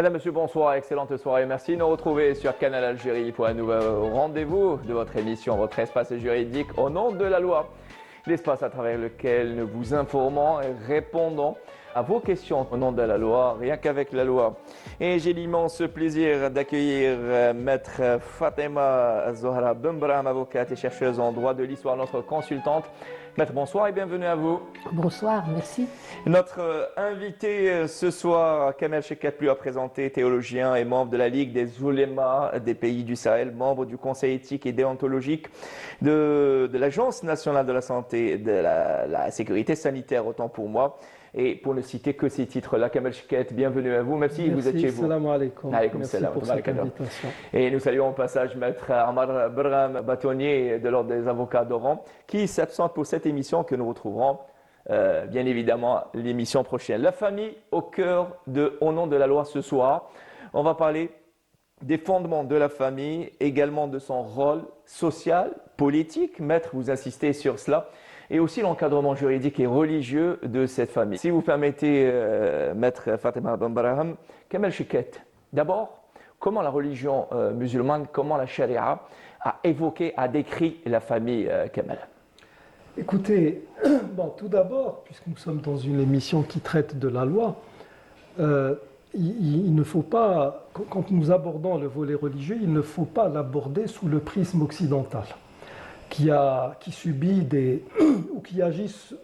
Madame, Monsieur, bonsoir, excellente soirée. Merci de nous retrouver sur Canal Algérie pour un nouveau rendez-vous de votre émission, votre espace juridique au nom de la loi. L'espace à travers lequel nous vous informons et répondons à vos questions au nom de la loi, rien qu'avec la loi. Et j'ai l'immense plaisir d'accueillir Maître Fatima Zohra Benbraham, avocate et chercheuse en droit de l'histoire, notre consultante. Maître, bonsoir et bienvenue à vous. Bonsoir, merci. Notre invité ce soir, Kamel Chekatlu, a présenté, théologien et membre de la Ligue des oulémas des pays du Sahel, membre du Conseil éthique et déontologique de l'Agence nationale de la santé et de la sécurité sanitaire, autant pour moi. Et pour ne citer que ces titres-là, Kamel Chekat, bienvenue à vous. Merci, vous êtes chez vous. Salam alaikum. Merci pour cette invitation. Et nous saluons au passage Maître Amar Berham, bâtonnier de l'Ordre des avocats d'Oran, qui s'absente pour cette émission que nous retrouverons bien évidemment l'émission prochaine. La famille au cœur au nom de la loi ce soir. On va parler des fondements de la famille, également de son rôle social, politique. Maître, vous insistez sur cela. Et aussi l'encadrement juridique et religieux de cette famille. Si vous permettez, Maître Fatima Benbraham, Kamel Chekat, d'abord, comment la religion musulmane, comment la charia a évoqué, a décrit la famille Kamel? Écoutez, bon, tout d'abord, puisque nous sommes dans une émission qui traite de la loi, il ne faut pas, quand nous abordons le volet religieux, il ne faut pas l'aborder sous le prisme occidental, qui subit ou qui agissent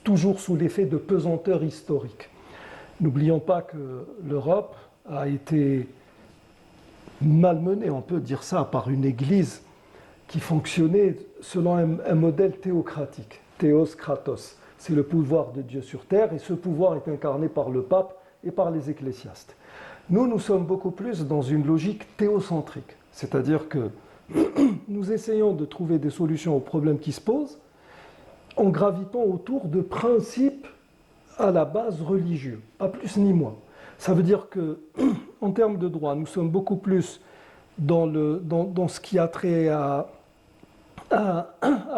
toujours sous l'effet de pesanteur historique. N'oublions pas que l'Europe a été malmenée, on peut dire ça, par une église qui fonctionnait selon un modèle théocratique, théos kratos. C'est le pouvoir de Dieu sur terre, et ce pouvoir est incarné par le pape et par les ecclésiastes. Nous sommes beaucoup plus dans une logique théocentrique, c'est-à-dire que nous essayons de trouver des solutions aux problèmes qui se posent en gravitant autour de principes à la base religieux, pas plus ni moins. Ça veut dire que, en termes de droit, nous sommes beaucoup plus dans ce qui a trait à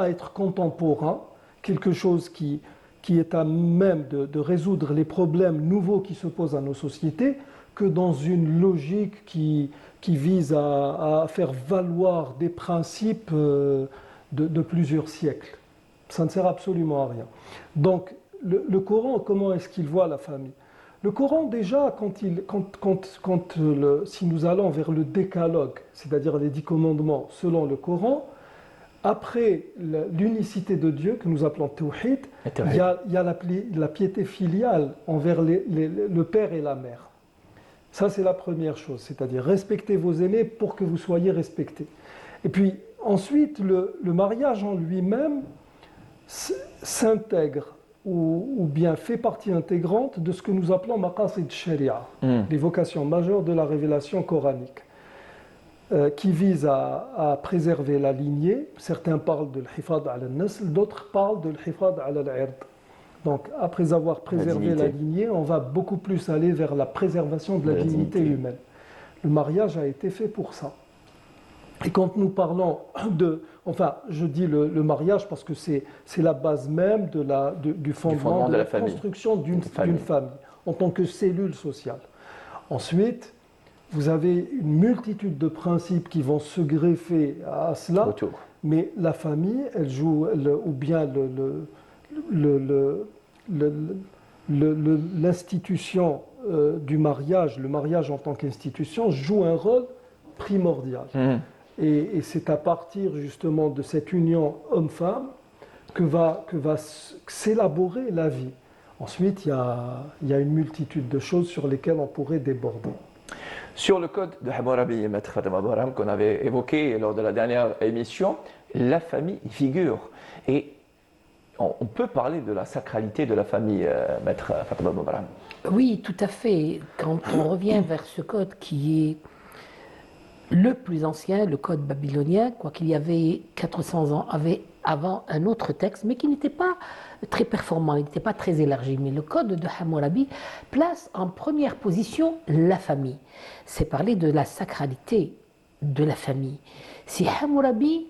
être contemporain, quelque chose qui est à même de résoudre les problèmes nouveaux qui se posent à nos sociétés, que dans une logique qui vise à faire valoir des principes de plusieurs siècles. Ça ne sert absolument à rien. Donc, le Coran, comment est-ce qu'il voit la famille? Le Coran, déjà, si nous allons vers le décalogue, c'est-à-dire les 10 commandements selon le Coran, après l'unicité de Dieu, que nous appelons Tawhid, il y a la piété filiale envers le père et la mère. Ça, c'est la première chose, c'est-à-dire respectez vos aînés pour que vous soyez respectés. Et puis, ensuite, le mariage en lui-même s'intègre ou bien fait partie intégrante de ce que nous appelons maqasid sharia, les vocations majeures de la révélation coranique, qui visent à préserver la lignée. Certains parlent de l'hifad ala al-nasl, d'autres parlent de l'hifad ala al-ird. Donc, après avoir préservé la lignée, on va beaucoup plus aller vers la préservation de la dignité humaine. Le mariage a été fait pour ça. Et quand nous parlons je dis le mariage parce que c'est la base même du fondement de la construction d'une famille, en tant que cellule sociale. Ensuite, vous avez une multitude de principes qui vont se greffer à cela, mais la famille, elle joue, ou bien l'institution du mariage, le mariage en tant qu'institution, joue un rôle primordial. Et c'est à partir justement de cette union homme-femme que va s'élaborer la vie. Ensuite, il y a une multitude de choses sur lesquelles on pourrait déborder. Sur le code de Hammurabi, Maître Fatima Benbraham, qu'on avait évoqué lors de la dernière émission, la famille y figure. Et on peut parler de la sacralité de la famille, Maître Fatima Benbraham. Oui, tout à fait. Quand on revient vers ce code qui est le plus ancien, le code babylonien, quoiqu'il y avait 400 ans avant un autre texte, mais qui n'était pas très performant, il n'était pas très élargi. Mais le code de Hammurabi place en première position la famille. C'est parler de la sacralité de la famille. C'est Hammurabi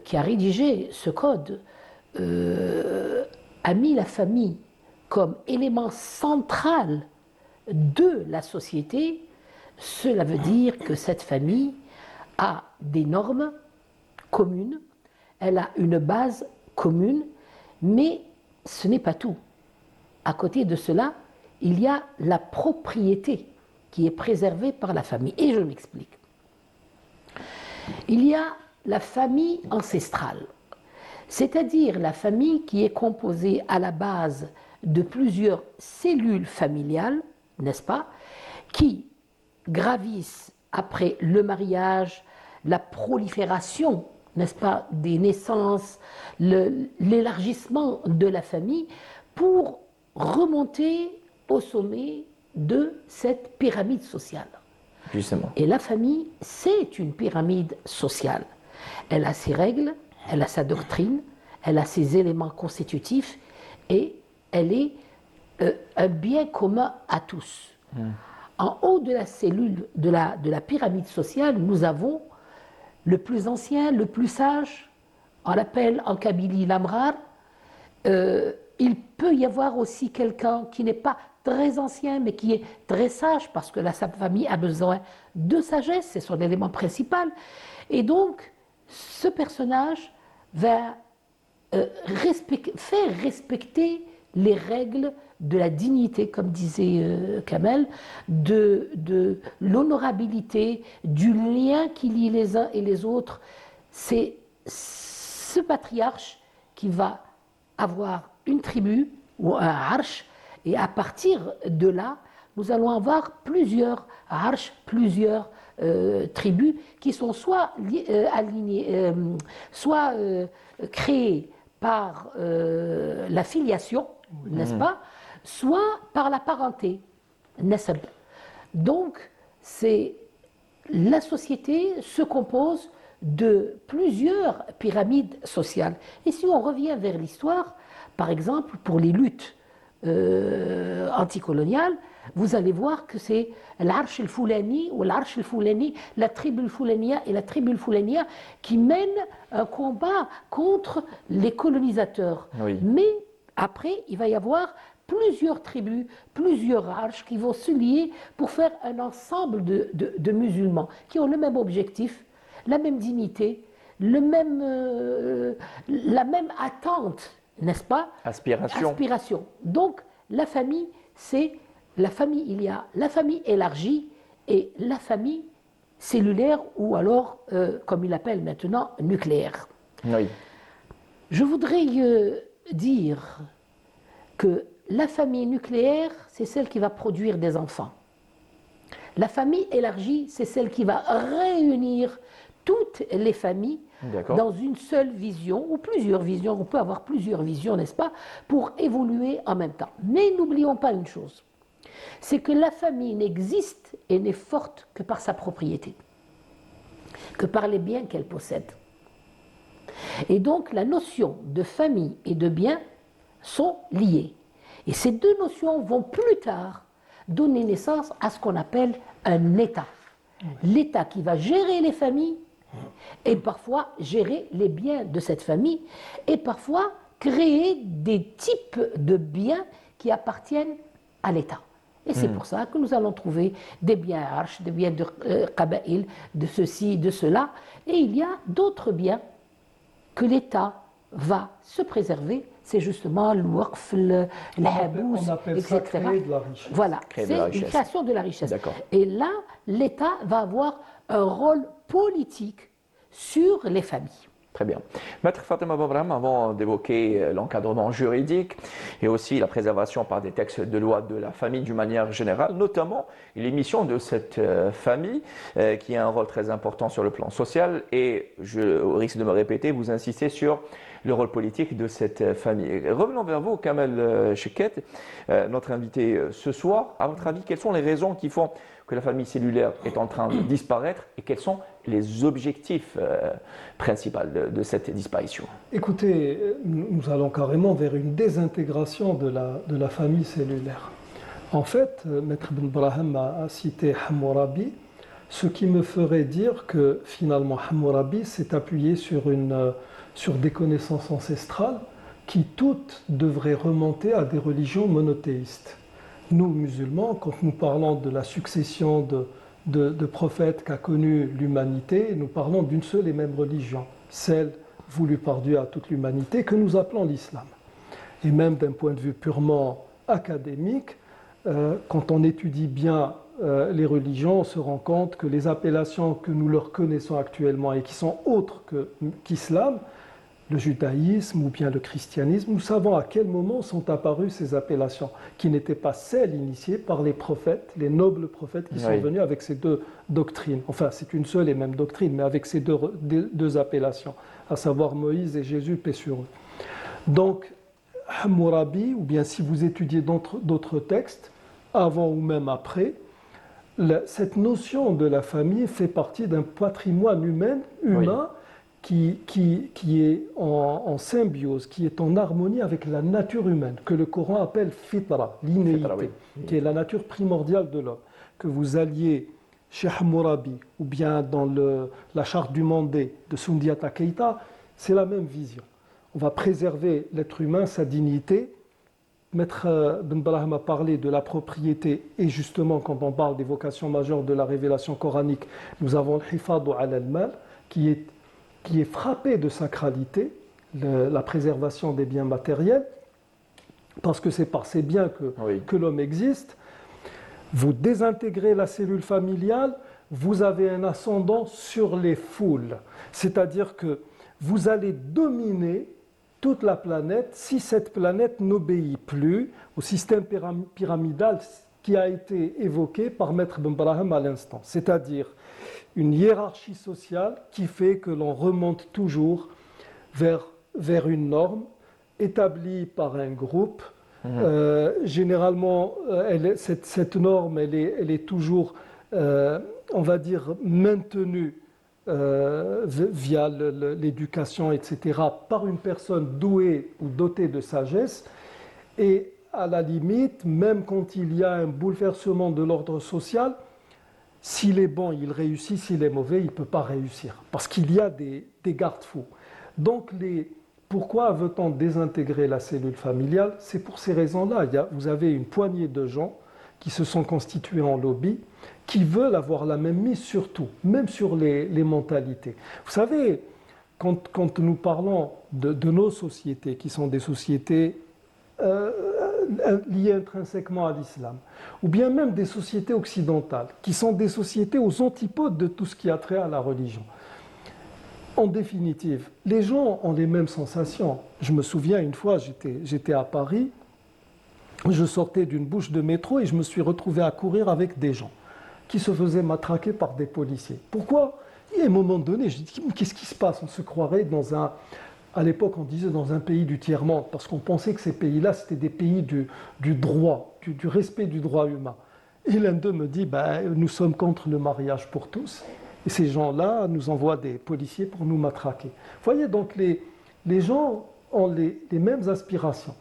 qui a rédigé ce code, a mis la famille comme élément central de la société, cela veut dire que cette famille a des normes communes, elle a une base commune, mais ce n'est pas tout. À côté de cela, il y a la propriété qui est préservée par la famille. Et je m'explique. Il y a la famille ancestrale, c'est-à-dire la famille qui est composée à la base de plusieurs cellules familiales, n'est-ce pas, qui gravissent après le mariage, la prolifération, n'est-ce pas, des naissances, l'élargissement de la famille pour remonter au sommet de cette pyramide sociale. Justement. Et la famille, c'est une pyramide sociale. Elle a ses règles, elle a sa doctrine, elle a ses éléments constitutifs et elle est un bien commun à tous. En haut de la cellule de la pyramide sociale, nous avons le plus ancien, le plus sage, on l'appelle en Kabylie l'Amrar. Il peut y avoir aussi quelqu'un qui n'est pas très ancien, mais qui est très sage, parce que sa famille a besoin de sagesse, c'est son élément principal. Et donc, ce personnage va faire respecter les règles de la dignité, comme disait Kamel, de l'honorabilité, du lien qui lie les uns et les autres. C'est ce patriarche qui va avoir une tribu ou un arche, et à partir de là, nous allons avoir plusieurs arches, plusieurs tribus qui sont soit alignées, soit créées par la filiation, n'est-ce pas, soit par la parenté, nasab. Donc, la société se compose de plusieurs pyramides sociales. Et si on revient vers l'histoire, par exemple, pour les luttes anticoloniales, vous allez voir que c'est l'Arsh el-Foulani ou l'Arsh el-Foulani, la tribu el-Foulania et la tribu el-Foulania qui mènent un combat contre les colonisateurs. Oui. Mais après, il va y avoir plusieurs tribus, plusieurs arches qui vont se lier pour faire un ensemble de musulmans qui ont le même objectif, la même dignité, la même attente, n'est-ce pas? Aspiration. Donc, la famille, il y a la famille élargie et la famille cellulaire ou alors, comme il l'appelle maintenant, nucléaire. Oui. Je voudrais dire que la famille nucléaire, c'est celle qui va produire des enfants. La famille élargie, c'est celle qui va réunir toutes les familles dans une seule vision, ou plusieurs visions, on peut avoir plusieurs visions, n'est-ce pas, pour évoluer en même temps. Mais n'oublions pas une chose, c'est que la famille n'existe et n'est forte que par sa propriété, que par les biens qu'elle possède. Et donc la notion de famille et de bien sont liées. Et ces deux notions vont plus tard donner naissance à ce qu'on appelle un État. L'État qui va gérer les familles et parfois gérer les biens de cette famille et parfois créer des types de biens qui appartiennent à l'État. Et c'est pour ça que nous allons trouver des biens arches, des biens de Qabaïl, de ceci, de cela. Et il y a d'autres biens que l'État va se préserver, c'est justement le waqf, l'habous, etc. Créer de la richesse. Voilà, c'est une création de la richesse. D'accord. Et là, l'État va avoir un rôle politique sur les familles. Très bien. Maître Fatima Boubraham, avant d'évoquer l'encadrement juridique et aussi la préservation par des textes de loi de la famille d'une manière générale, notamment l'émission de cette famille qui a un rôle très important sur le plan social et, au risque de me répéter, vous insistez sur le rôle politique de cette famille. Revenons vers vous, Kamel Cheket, notre invité ce soir. À votre avis, quelles sont les raisons qui font que la famille cellulaire est en train de disparaître et quels sont les objectifs principaux de cette disparition? Écoutez, nous allons carrément vers une désintégration de la famille cellulaire. En fait, Maître Ben Brahim a cité Hammurabi, ce qui me ferait dire que finalement Hammurabi s'est appuyé sur des connaissances ancestrales qui toutes devraient remonter à des religions monothéistes. Nous, musulmans, quand nous parlons de la succession de prophètes qu'a connue l'humanité, nous parlons d'une seule et même religion, celle voulue par Dieu à toute l'humanité, que nous appelons l'islam. Et même d'un point de vue purement académique, quand on étudie bien les religions, on se rend compte que les appellations que nous leur connaissons actuellement et qui sont autres qu'islam, le judaïsme ou bien le christianisme, nous savons à quel moment sont apparues ces appellations, qui n'étaient pas celles initiées par les prophètes, les nobles prophètes qui sont venus avec ces deux doctrines. Enfin, c'est une seule et même doctrine, mais avec ces deux appellations, à savoir Moïse et Jésus, paix sur eux. Donc, Hammurabi, ou bien si vous étudiez d'autres textes, avant ou même après, cette notion de la famille fait partie d'un patrimoine humain qui est en symbiose, qui est en harmonie avec la nature humaine, que le Coran appelle fitra, l'innéité, qui est la nature primordiale de l'homme. Que vous alliez chez Hammurabi ou bien dans la charte du Mandé de Sundiata Keita, c'est la même vision. On va préserver l'être humain, sa dignité. Maître Ben Brahim a parlé de la propriété, et justement, quand on parle des vocations majeures de la révélation coranique, nous avons le hifadu ala al-mal, qui est frappé de sacralité, la préservation des biens matériels, parce que c'est par ces biens que l'homme existe. Vous désintégrez la cellule familiale, vous avez un ascendant sur les foules, c'est-à-dire que vous allez dominer toute la planète si cette planète n'obéit plus au système pyramidal qui a été évoqué par Maître Ben Brahim à l'instant, c'est-à-dire une hiérarchie sociale qui fait que l'on remonte toujours vers une norme établie par un groupe. Généralement, cette norme, elle est toujours, on va dire, maintenue via l'éducation, etc., par une personne douée ou dotée de sagesse. Et à la limite, même quand il y a un bouleversement de l'ordre social, s'il est bon, il réussit, s'il est mauvais, il ne peut pas réussir, parce qu'il y a des garde-fous. Donc, pourquoi veut-on désintégrer la cellule familiale? C'est pour ces raisons-là. Vous avez une poignée de gens qui se sont constitués en lobby, qui veulent avoir la même mise sur tout, même sur les mentalités. Vous savez, quand nous parlons de nos sociétés, qui sont des sociétés liées intrinsèquement à l'islam, ou bien même des sociétés occidentales, qui sont des sociétés aux antipodes de tout ce qui a trait à la religion. En définitive, les gens ont les mêmes sensations. Je me souviens, une fois, j'étais à Paris, je sortais d'une bouche de métro et je me suis retrouvé à courir avec des gens qui se faisaient matraquer par des policiers. Pourquoi? Et à un moment donné, je dis, qu'est-ce qui se passe? On se croirait à l'époque, on disait dans un pays du tiers-monde, parce qu'on pensait que ces pays-là, c'était des pays du droit, du respect du droit humain. Et l'un d'eux me dit, nous sommes contre le mariage pour tous. Et ces gens-là nous envoient des policiers pour nous matraquer. Vous voyez, donc les gens ont les mêmes aspirations.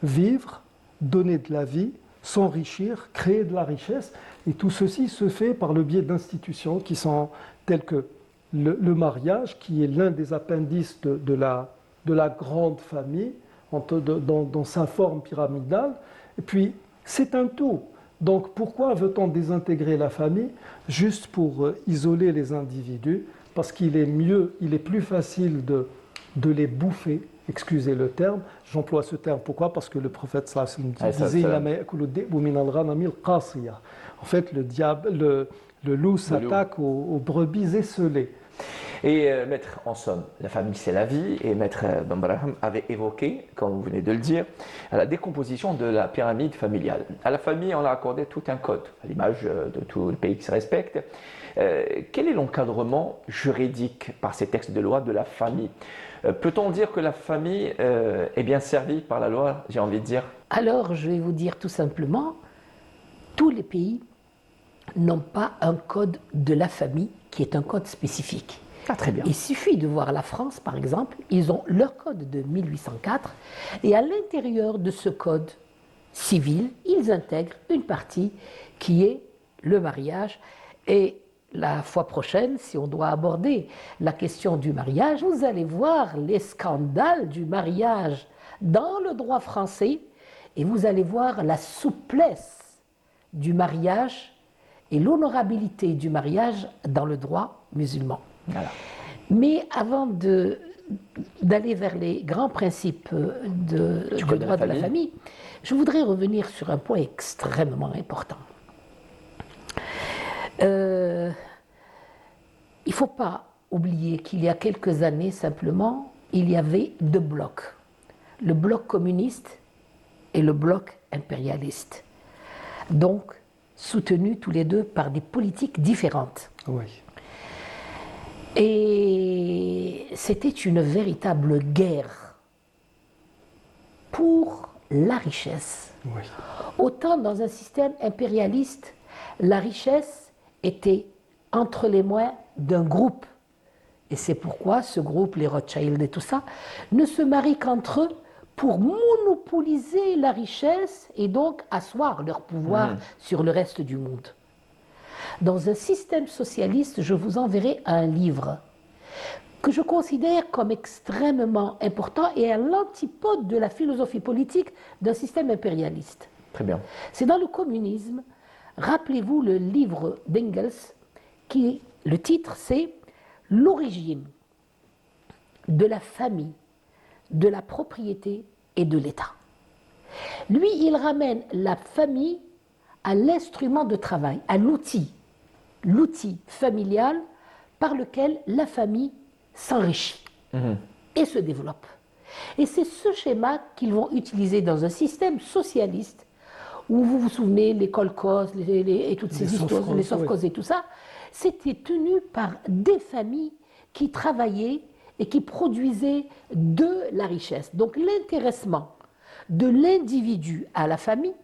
Vivre, donner de la vie, s'enrichir, créer de la richesse. Et tout ceci se fait par le biais d'institutions qui sont telles que le mariage, qui est l'un des appendices de la grande famille, dans sa forme pyramidale. Et puis, c'est un tout. Donc, pourquoi veut-on désintégrer la famille? Juste pour isoler les individus, parce qu'il est plus facile de les bouffer, excusez le terme. J'emploie ce terme, pourquoi? Parce que le prophète sallallahu alayhi wa sallam disait en fait, le loup s'attaque aux brebis esselées. Et Maître, en somme, la famille c'est la vie, et Maître Ben Brahim avait évoqué, comme vous venez de le dire, la décomposition de la pyramide familiale. À la famille, on a accordé tout un code, à l'image de tous les pays qui se respectent. Quel est l'encadrement juridique par ces textes de loi de la famille? Peut-on dire que la famille est bien servie par la loi, j'ai envie de dire? Alors, je vais vous dire tout simplement, tous les pays n'ont pas un code de la famille qui est un code spécifique. Ah, très bien. Il suffit de voir la France, par exemple, ils ont leur code de 1804, et à l'intérieur de ce code civil, ils intègrent une partie qui est le mariage. Et la fois prochaine, si on doit aborder la question du mariage, vous allez voir les scandales du mariage dans le droit français, et vous allez voir la souplesse du mariage et l'honorabilité du mariage dans le droit musulman. Voilà. Mais avant d'aller vers les grands principes du droit de la famille, je voudrais revenir sur un point extrêmement important. Il ne faut pas oublier qu'il y a quelques années simplement, il y avait deux blocs. Le bloc communiste et le bloc impérialiste. Donc, soutenus tous les deux par des politiques différentes. Oui. Et c'était une véritable guerre pour la richesse. Oui. Autant dans un système impérialiste, la richesse était entre les mains d'un groupe. Et c'est pourquoi ce groupe, les Rothschild et tout ça, ne se marient qu'entre eux pour monopoliser la richesse et donc asseoir leur pouvoir sur le reste du monde. Dans un système socialiste, je vous enverrai un livre que je considère comme extrêmement important et à l'antipode de la philosophie politique d'un système impérialiste. Très bien. C'est dans le communisme, rappelez-vous le livre d'Engels, qui, le titre c'est « L'origine de la famille, de la propriété et de l'État ». Lui, il ramène la famille à l'instrument de travail, à l'outil familial par lequel la famille s'enrichit et se développe. Et c'est ce schéma qu'ils vont utiliser dans un système socialiste où vous vous souvenez, les kolkhozes et toutes ces histoires, les sovkhozes et tout ça, c'était tenu par des familles qui travaillaient et qui produisaient de la richesse. Donc l'intéressement de l'individu à la famille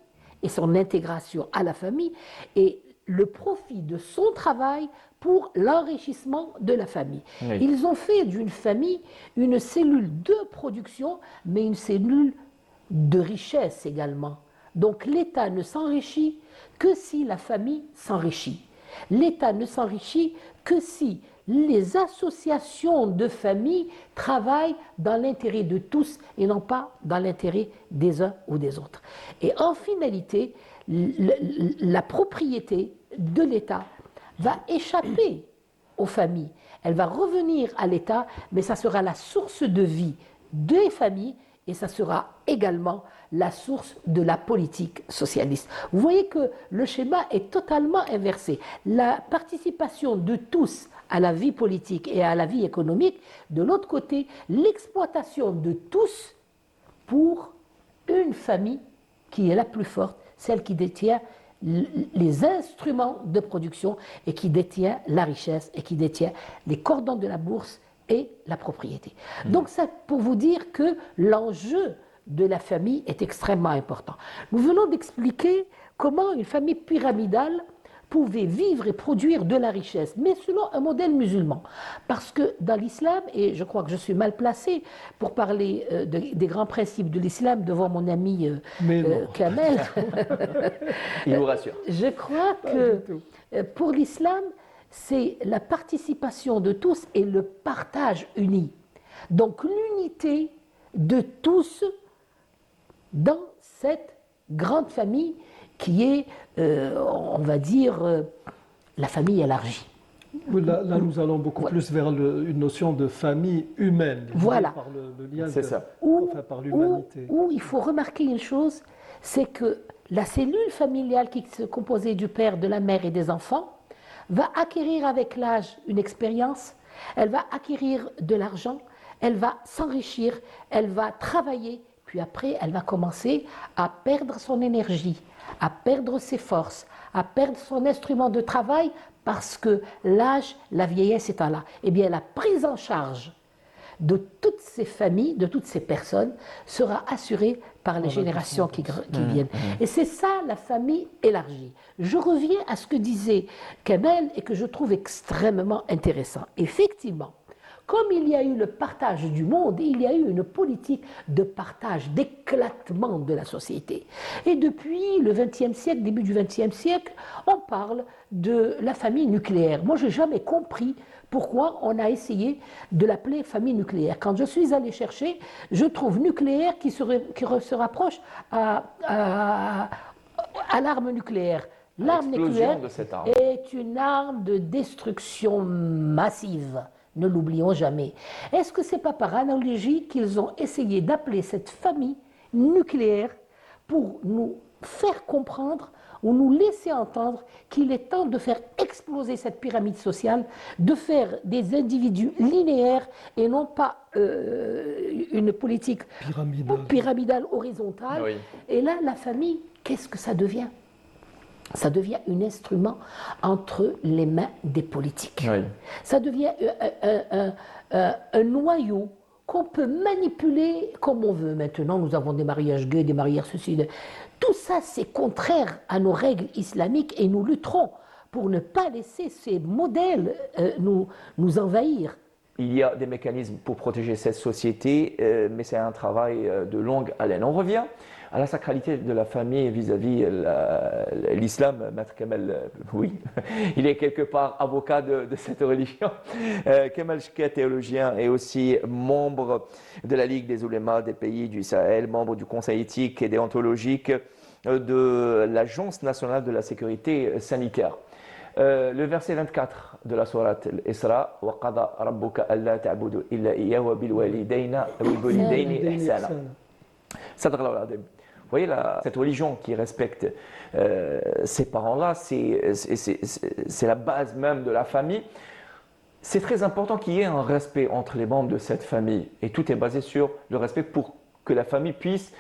et son intégration à la famille et le profit de son travail pour l'enrichissement de la famille. Oui. Ils ont fait d'une famille une cellule de production, mais une cellule de richesse également. Donc l'État ne s'enrichit que si la famille s'enrichit. L'État ne s'enrichit que si les associations de familles travaillent dans l'intérêt de tous et non pas dans l'intérêt des uns ou des autres. Et en finalité, la propriété de l'État va échapper aux familles. Elle va revenir à l'État, mais ça sera la source de vie des familles et ça sera également la source de la politique socialiste. Vous voyez que le schéma est totalement inversé. La participation de tous à la vie politique et à la vie économique, de l'autre côté, l'exploitation de tous pour une famille qui est la plus forte, celle qui détient les instruments de production et qui détient la richesse et qui détient les cordons de la bourse et la propriété. Donc c'est pour vous dire que l'enjeu de la famille est extrêmement important. Nous venons d'expliquer comment une famille pyramidale pouvait vivre et produire de la richesse, mais selon un modèle musulman. Parce que dans l'islam, et je crois que je suis mal placé pour parler des grands principes de l'islam devant mon ami Kamel, il vous rassure. Je crois que pour l'islam, c'est la participation de tous et le partage uni. Donc l'unité de tous dans cette grande famille qui est, on va dire, la famille élargie. Là, nous allons beaucoup plus vers une notion de famille humaine. Voilà. Par le lien par l'humanité. Où il faut remarquer une chose, c'est que la cellule familiale qui se composait du père, de la mère et des enfants va acquérir avec l'âge une expérience, elle va acquérir de l'argent, elle va s'enrichir, elle va travailler, puis après elle va commencer à perdre son énergie, à perdre ses forces, à perdre son instrument de travail parce que l'âge, la vieillesse étant là. Eh bien la prise en charge de toutes ces familles, de toutes ces personnes, sera assurée par les générations qui viennent. Et c'est ça la famille élargie. Je reviens à ce que disait Kamel et que je trouve extrêmement intéressant. Effectivement, comme il y a eu le partage du monde, il y a eu une politique de partage, d'éclatement de la société. Et depuis le XXe siècle, début du XXe siècle, on parle de la famille nucléaire. Moi, je n'ai jamais compris pourquoi on a essayé de l'appeler famille nucléaire. Quand je suis allée chercher, je trouve nucléaire qui se rapproche à l'arme nucléaire. L'arme L'explosion nucléaire de cette arme. est une arme de destruction massive. Ne l'oublions jamais. Est-ce que c'est pas par analogie qu'ils ont essayé d'appeler cette famille nucléaire pour nous faire comprendre ou nous laisser entendre qu'il est temps de faire exploser cette pyramide sociale, de faire des individus linéaires et non pas une politique pyramidale horizontale. Oui. Et là, la famille, qu'est-ce que ça devient? Ça devient un instrument entre les mains des politiques. Oui. Ça devient un noyau qu'on peut manipuler comme on veut. Maintenant, nous avons des mariages gays, des mariages ceci. Tout ça, c'est contraire à nos règles islamiques et nous lutterons pour ne pas laisser ces modèles nous envahir. Il y a des mécanismes pour protéger cette société, mais c'est un travail de longue haleine. On revient à la sacralité de la famille vis-à-vis l'islam. Maître Kamel, oui, il est quelque part avocat de cette religion. Kamel Chka, théologien, et aussi membre de la Ligue des oulémas des pays du Sahel, membre du Conseil éthique et déontologique de l'Agence nationale de la sécurité sanitaire. Le verset 24 de la sourate Al-Isra, وَقَضَى رَبُّكَ أَلَّا تَعْبُدُوا إِلَّا إِيَّاهُ وَبِالْوَالِدَيْنِ إِحْسَانًا. Sadr al-Azim. Vous voyez, cette religion qui respecte ces parents-là, c'est la base même de la famille. C'est très important qu'il y ait un respect entre les membres de cette famille. Et tout est basé sur le respect pour que la famille puisse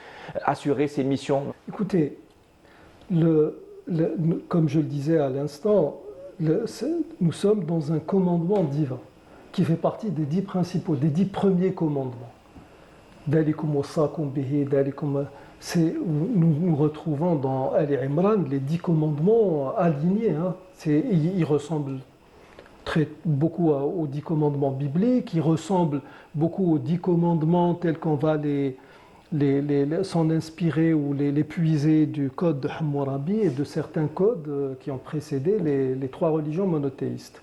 assurer ses missions. Écoutez, comme je le disais à l'instant, nous sommes dans un commandement divin qui fait partie des 10 principaux, des 10 premiers commandements. Nous retrouvons dans Al-Imran les 10 commandements alignés. Ils ressemblent beaucoup aux 10 commandements bibliques, ils ressemblent beaucoup aux 10 commandements tels qu'on va s'en inspirer ou les puiser du code de Hammurabi et de certains codes qui ont précédé les 3 religions monothéistes.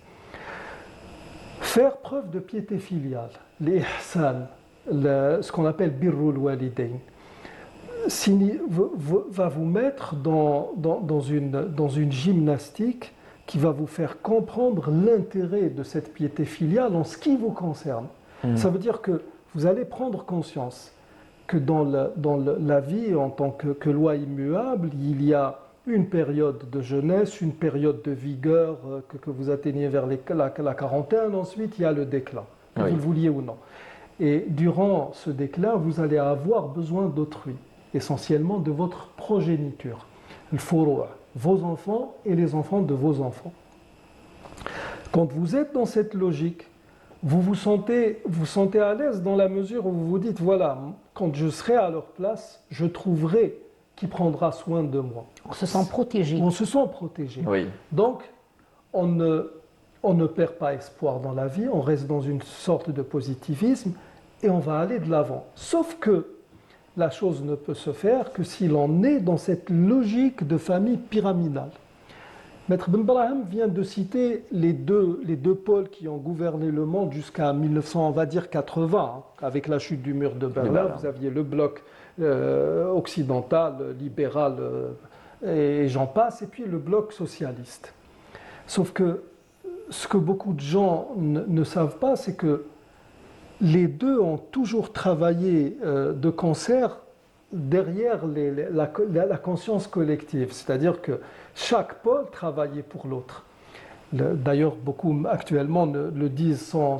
Faire preuve de piété filiale, l'ihsan, ce qu'on appelle birrul walidain, va vous mettre dans une gymnastique qui va vous faire comprendre l'intérêt de cette piété filiale en ce qui vous concerne. Ça veut dire que vous allez prendre conscience que dans la vie en tant que loi immuable, il y a une période de jeunesse, une période de vigueur que vous atteignez vers la quarantaine, ensuite il y a le déclin, que vous le vouliez ou non. Et durant ce déclin, vous allez avoir besoin d'autrui, essentiellement de votre progéniture, le furu', vos enfants et les enfants de vos enfants. Quand vous êtes dans cette logique, vous sentez à l'aise dans la mesure où vous vous dites, voilà, quand je serai à leur place, je trouverai qui prendra soin de moi. On se sent protégé. On se sent protégé. Oui. Donc, on ne perd pas espoir dans la vie, on reste dans une sorte de positivisme et on va aller de l'avant. Sauf que la chose ne peut se faire que si l'on est dans cette logique de famille pyramidale. Maître Ben Brahim vient de citer les deux pôles qui ont gouverné le monde jusqu'à 1980, avec la chute du mur de Berlin. Vous aviez le bloc occidental, libéral, et j'en passe, et puis le bloc socialiste. Sauf que ce que beaucoup de gens ne savent pas, c'est que les deux ont toujours travaillé de concert derrière la conscience collective, c'est-à-dire que chaque pôle travaillait pour l'autre. D'ailleurs, beaucoup actuellement le disent sans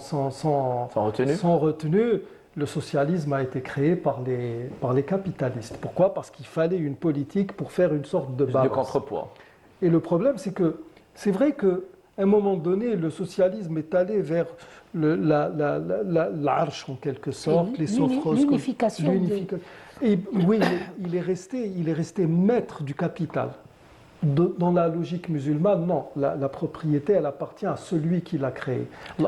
retenue. Le socialisme a été créé par les capitalistes. Pourquoi ? Parce qu'il fallait une politique pour faire une sorte de balance. De contrepoids. Et le problème, c'est que c'est vrai qu'à un moment donné, le socialisme est allé vers l'arche en quelque sorte, les sophros, l'unification. Et oui, il est resté maître du capital. Dans la logique musulmane, non, la propriété, elle appartient à celui qui l'a créée. Vous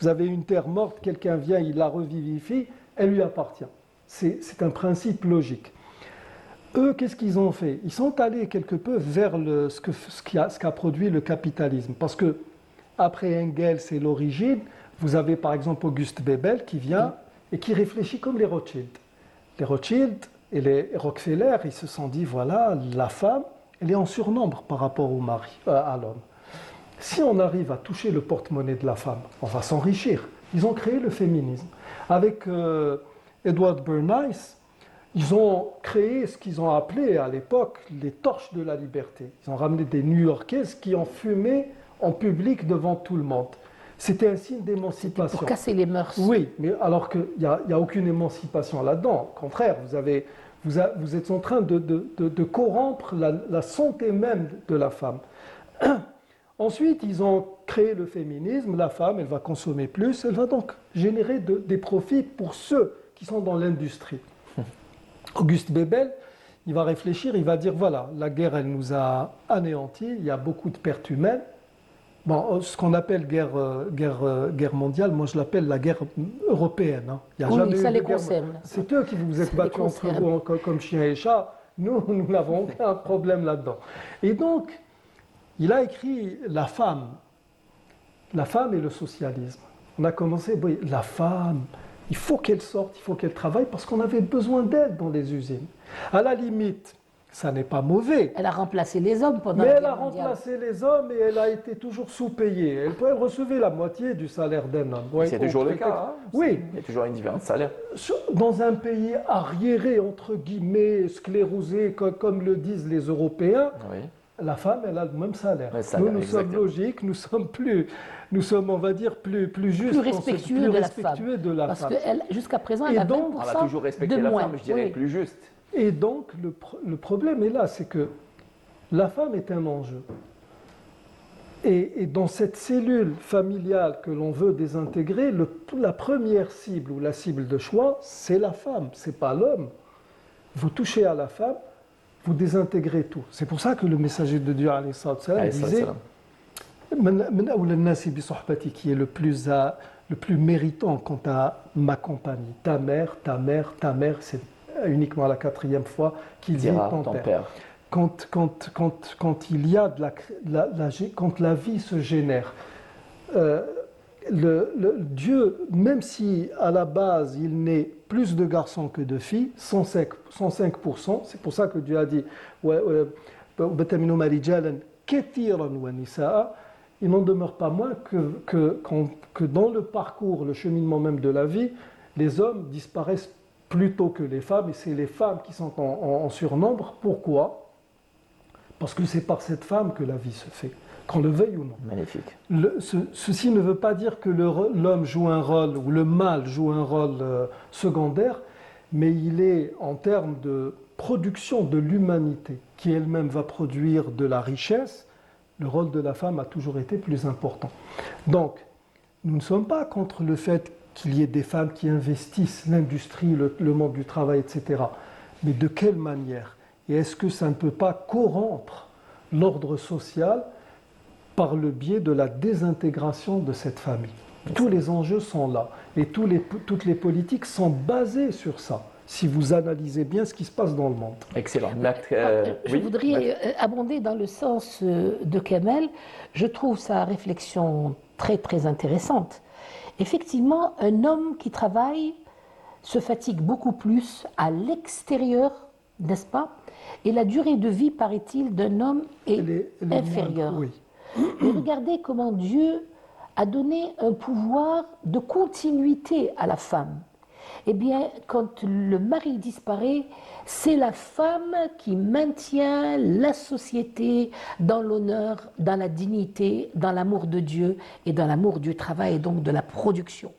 avez une terre morte, quelqu'un vient, il la revivifie, elle lui appartient. C'est un principe logique. Eux, qu'est-ce qu'ils ont fait ? Ils sont allés quelque peu vers ce qu'a produit le capitalisme. Parce que après Engels et l'origine, vous avez par exemple Auguste Bebel qui vient et qui réfléchit comme les Rothschild. Les Rothschild, Et les Rockefeller, ils se sont dit, voilà, la femme, elle est en surnombre par rapport au mari, à l'homme. Si on arrive à toucher le porte-monnaie de la femme, on va s'enrichir. Ils ont créé le féminisme. Avec Edward Bernays, ils ont créé ce qu'ils ont appelé à l'époque les torches de la liberté. Ils ont ramené des New-Yorkaises qui ont fumé en public devant tout le monde. C'était un signe d'émancipation. Pour casser les mœurs. Oui, mais alors qu'il n'y a aucune émancipation là-dedans. Au contraire, vous êtes en train de corrompre la santé même de la femme. Ensuite, ils ont créé le féminisme. La femme, elle va consommer plus. Elle va donc générer des profits pour ceux qui sont dans l'industrie. Auguste Bebel, il va réfléchir, il va dire, voilà, la guerre, elle nous a anéantis. Il y a beaucoup de pertes humaines. Bon, ce qu'on appelle guerre mondiale, moi je l'appelle la guerre européenne. Hein. Il y a jamais ça eu les de guerre. concerne. C'est eux qui vous êtes battus entre vous comme chien et chat. Nous n'avons aucun problème là-dedans. Et donc, il a écrit La femme et le socialisme. On a commencé, oui, la femme, il faut qu'elle sorte, il faut qu'elle travaille parce qu'on avait besoin d'aide dans les usines. À la limite, ça n'est pas mauvais. Elle a remplacé les hommes pendant Mais la elle guerre a mondiale. remplacé les hommes et elle a été toujours sous-payée. Elle recevait la moitié du salaire d'un homme. Ouais, C'est toujours le cas. Hein. Oui. Il y a toujours une différence de salaire. Dans un pays arriéré, entre guillemets, sclérosé, comme le disent les Européens, Oui. la femme, elle a le même salaire. Ouais, salaire, Nous sommes logiques, nous sommes, on va dire, plus justes, Plus respectueux de la femme. Parce femme. que jusqu'à présent, Et elle a 20% donc, On a toujours respecté de la moins. femme, je dirais, Oui. plus juste. Et donc, le problème est là, c'est que la femme est un enjeu. Et dans cette cellule familiale que l'on veut désintégrer, la première cible ou la cible de choix, c'est la femme, c'est pas l'homme. Vous touchez à la femme, vous désintégrez tout. C'est pour ça que le messager de Dieu, alayhi salatu wassalam, disait Man awla an-nasi bi suhbati, qui est le plus méritant quant à ma compagnie. Ta mère, c'est uniquement la 4e fois qu'il dit ton père. Quand il y a quand la vie se génère, Dieu, même si à la base il naît plus de garçons que de filles, 105%, c'est pour ça que Dieu a dit il n'en demeure pas moins que dans le parcours, le cheminement même de la vie, les hommes disparaissent plus tôt que les femmes, et c'est les femmes qui sont en surnombre. Pourquoi ? Parce que c'est par cette femme que la vie se fait, qu'on le veuille ou non. Magnifique. Ceci ne veut pas dire que l'homme joue un rôle, ou le mâle joue un rôle secondaire, mais il est en termes de production de l'humanité, qui elle-même va produire de la richesse, le rôle de la femme a toujours été plus important. Donc, nous ne sommes pas contre le fait qu'il y ait des femmes qui investissent l'industrie, le monde du travail, etc. Mais de quelle manière ? Et est-ce que ça ne peut pas corrompre l'ordre social par le biais de la désintégration de cette famille ? Tous les enjeux sont là. Et toutes les politiques sont basées sur ça, si vous analysez bien ce qui se passe dans le monde. Excellent. Je voudrais abonder dans le sens de Kamel. Je trouve sa réflexion très, très intéressante. Effectivement, un homme qui travaille se fatigue beaucoup plus à l'extérieur, n'est-ce pas ? Et la durée de vie, paraît-il, d'un homme est inférieure. Oui. Et regardez comment Dieu a donné un pouvoir de continuité à la femme. Eh bien, quand le mari disparaît, c'est la femme qui maintient la société dans l'honneur, dans la dignité, dans l'amour de Dieu et dans l'amour du travail et donc de la production.